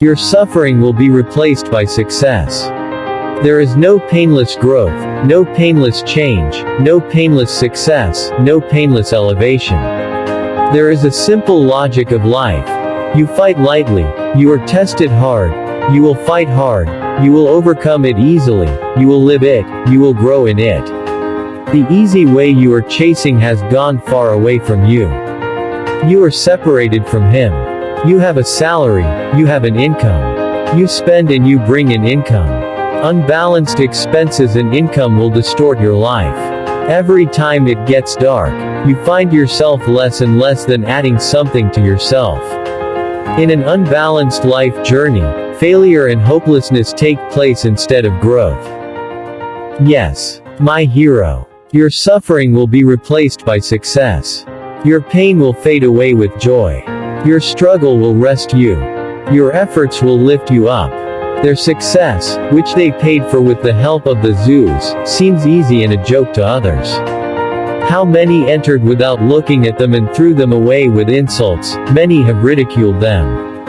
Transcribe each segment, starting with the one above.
Your suffering will be replaced by success. There is no painless growth, no painless change, no painless success, no painless elevation. There is a simple logic of life. You fight lightly, you are tested hard, you will fight hard, you will overcome it easily, you will live it, you will grow in it. The easy way you are chasing has gone far away from you. You are separated from him. You have a salary, you have an income. You spend and you bring in income. Unbalanced expenses and income will distort your life. Every time it gets dark, you find yourself less and less than adding something to yourself. In an unbalanced life journey, failure and hopelessness take place instead of growth. Yes, my hero. Your suffering will be replaced by success. Your pain will fade away with joy. Your struggle will rest you. Your efforts will lift you up. Their success, which they paid for with the help of the Zeus, seems easy and a joke to others. How many entered without looking at them and threw them away with insults, many have ridiculed them.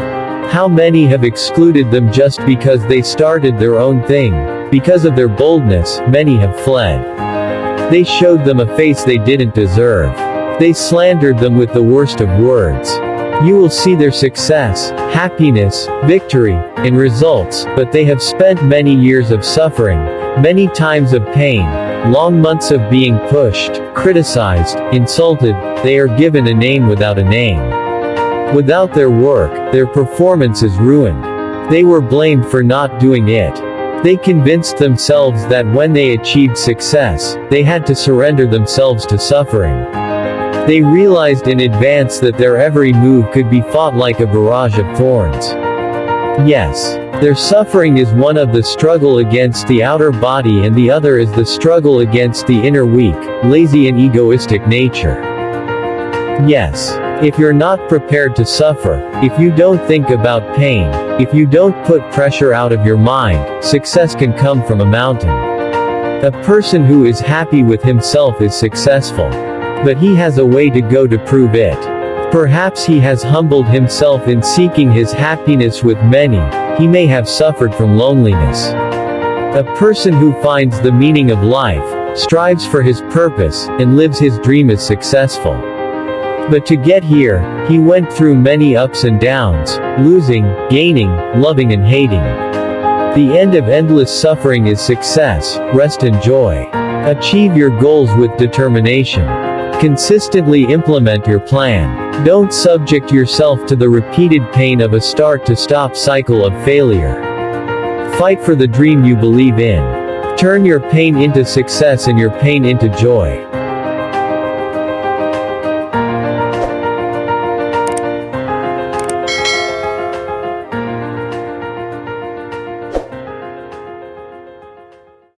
How many have excluded them just because they started their own thing? Because of their boldness, many have fled. They showed them a face they didn't deserve. They slandered them with the worst of words. You will see their success, happiness, victory, and results, but they have spent many years of suffering, many times of pain, long months of being pushed, criticized, insulted. They are given a name without a name. Without their work, their performance is ruined. They were blamed for not doing it. They convinced themselves that when they achieved success, they had to surrender themselves to suffering. They realized in advance that their every move could be fought like a barrage of thorns. Yes, their suffering is one of the struggle against the outer body and the other is the struggle against the inner weak, lazy and egoistic nature. Yes, if you're not prepared to suffer, if you don't think about pain, if you don't put pressure out of your mind, success can come from a mountain. A person who is happy with himself is successful. But he has a way to go to prove it. Perhaps he has humbled himself in seeking his happiness with many. He may have suffered from loneliness. A person who finds the meaning of life, strives for his purpose, and lives his dream is successful. But to get here, he went through many ups and downs, losing, gaining, loving and hating. The end of endless suffering is success, rest and joy. Achieve your goals with determination. Consistently implement your plan. Don't subject yourself to the repeated pain of a start-to-stop cycle of failure. Fight for the dream you believe in. Turn your pain into success and your pain into joy.